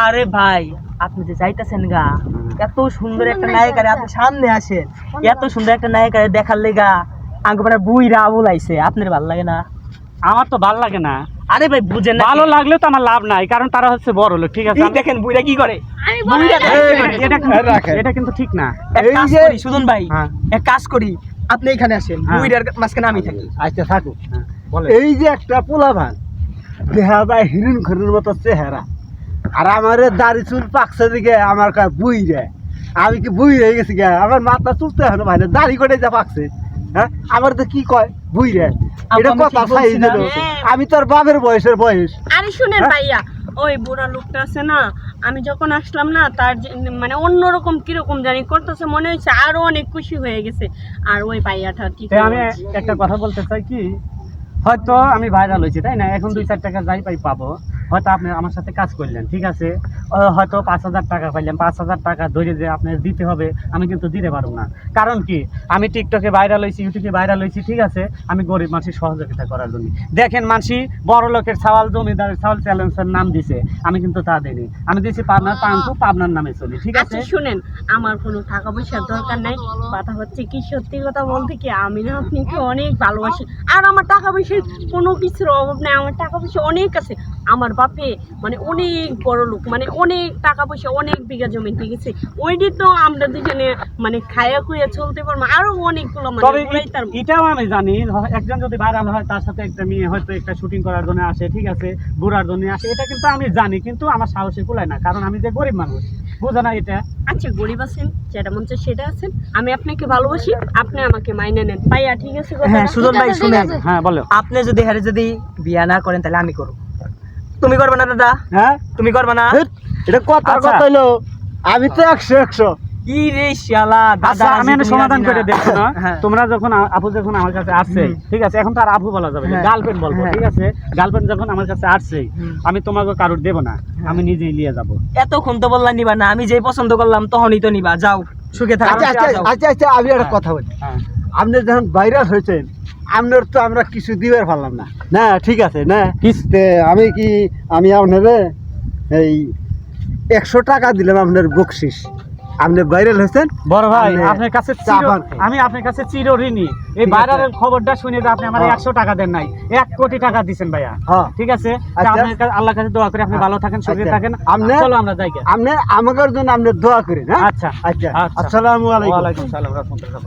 আরে ভাই আপনি যে যাইতেছেন গা এত সুন্দর একটা নায়িকারে আপনি সামনে আসেন, এত সুন্দর একটা নায়িকারে দেখার লেগা আঙ্গুপাড়া বুইরা আবুল আইছে, আপনার ভালো লাগে না? আমার তো ভালো লাগে না। আরে ভাই বুঝেন না, ভালো লাগলেও তো আমার লাভ নাই, কারণ তারা হচ্ছে বড় লোক। ঠিক আছে, দেখেন বুইরা কি করে। এটা কিন্তু ঠিক না। এক কাজ করি সুজন ভাই, হ্যাঁ। এক কাজ করি, আপনি এখানে আসেন, হ্যাঁ। বুইরার মাঝখানে আমি থাকি। আচ্ছা থাকো। বলে এই যে একটা পোলাভান দেখা যায় হিরুন খরুর মতো চেহারা, আর আমার দাড়ি চুল পাকছে দিকে আমার বুই রে, আমি কি বুই হয়ে গেছি গে? আমার মাথা চুলতে হয় না ভাই, দাড়ি করে যা পাকছে। হ্যাঁ, আমার তো কি কয় বুই রে, এটা আমি কথা ঠিক বলছি চাই না? দিল। আমি তোর বাপের বয়সের বয়স। আরে শুনেন ভাইয়া, ওই বুড়া লোকটা আছে না, আমি যখন আসলাম না তার মানে অন্যরকম কিরকম জানি করতেছে, মনে হচ্ছে আরো অনেক খুশি হয়ে গেছে। আর ওই ভাইয়াটা ঠিক আমি একটা কথা বলতে চাই কি, হয়তো আমি ভাইরাল হয়েছি তাই না, এখন 2-4 টাকা যাই পাই পাবো, হয়তো আপনি আমার সাথে কাজ করলেন, ঠিক আছে, হয়তো 5,000 টাকা পাইলেন, 5,000 টাকা ধরে যে আপনার দিতে হবে আমি কিন্তু দিতে পারবো না। কারণ কি, আমি টিকটকে ভাইরাল হয়েছি, ইউটিউবে ভাইরাল হয়েছি, ঠিক আছে, আমি গরিব মানুষের সহযোগিতা করার জন্য। দেখেন মানসি বড় লোকের ছাওয়াল জমিদারের ছাওয়াল চ্যালেঞ্জের নাম দিছে, আমি কিন্তু তা দিইনি, আমি দিয়েছি পাবনার পাঙ্কু, পাবনার নামে চলি। ঠিক আছে, আচ্ছা শুনেন, আমার কোনো টাকা পয়সার দরকার নাই, কথা হচ্ছে কি, সত্যি কথা বলতে কি, আমি না আপনাকে অনেক ভালোবাসি, আর আমার টাকা পয়সার কোনো কিছুর অভাব নেই, আমার টাকা পয়সা অনেক আছে। আমার বাপে মানে অনেক বড় লোক, মানে অনেক টাকা পয়সা, অনেক বিঘা জমি ঠিক আছে, ওইটি তো আমরা দুজনে মানে খায়া খুঁয়ে চলতে পারবো, আরো অনেকগুলো তবে মানে এটাও আমি জানি, একজন যদি ভাইরাল হয় তার সাথে একটা মেয়ে হয়তো একটা শুটিং করার জন্য আসে, ঠিক আছে, ঘোরার জন্য আসে, এটা কিন্তু আমি জানি, কিন্তু আমার সাহসে কুলায় না, কারণ আমি যে গরিব মানুষ, বুঝো না এটা? আচ্ছা গরিব আছেন, যেটা মন চায় সেটা আছেন, আমি আপনাকে ভালোবাসি, আপনি আমাকে মাইনে নেন ভাইয়া, ঠিক আছে? হ্যাঁ সুজন ভাই শুনেন, হ্যাঁ বলো। আপনি যদি হ্যারে যদি বিয়া না করেন তাহলে আমি করব। তুমি করবে না দাদা? হ্যাঁ, তুমি করবে না? এটা কথা আচ্ছা। কথা হইলো, আমি তো 100 কি রে শালা দাদা, আচ্ছা আমি একটা সমাধান করে দেখো না, হ্যাঁ। তোমরা যখন আপু যখন আমার কাছে আসছে, ঠিক আছে, এখন তো আর আপু বলা যাবে না, হ্যাঁ। গার্লফ্রেন্ড বলবো, হ্যাঁ। ঠিক আছে, গার্লফ্রেন্ড যখন আমার কাছে আসছে, আমি তোমাকে কারোর দেবো না, আমি নিজেই নিয়ে যাবো। এতক্ষণ তো বললা নিবা না, আমি যেই পছন্দ করলাম তখনই তো নিবা, যাও সুখে থাকো। আচ্ছা আচ্ছা যাও। আচ্ছা আচ্ছা, আমি একটা কথা বলি। হ্যাঁ। আপনি যখন ভাইরাল হয়েছেন, আপনার তো আমরা কিছু দিবার পারলাম না, না ঠিক আছে না, কিস্তে আমি আপনার এই 100 টাকা দিলাম আপনার বকশিস, আপনি ভাইরাল হয়েছেন। বড় ভাই, আপনি আপনার কাছে চাপান। আমি আপনার কাছে চিরঋণী। এই ঠিক ভাইরালের খবরটা শুনে যে আপনি আমার হ্যাঁ। 100 টাকা দেন নাই, 1 কোটি টাকা দিচ্ছেন ভাইয়া। হ্যাঁ। ঠিক আছে, আচ্ছা। আল্লাহর কাছে দোয়া করি আপনি ভালো থাকেন, সুখে আচ্ছা। থাকেন। চলো আমরা যাই গে। আপনি আমাদের জন্য আপনি দোয়া করেন। হ্যাঁ আচ্ছা আচ্ছা, আচ্ছা। আসসালামু আলাইকুম। ওয়ালাইকুম সালাম রাহমাতুল্লাহ।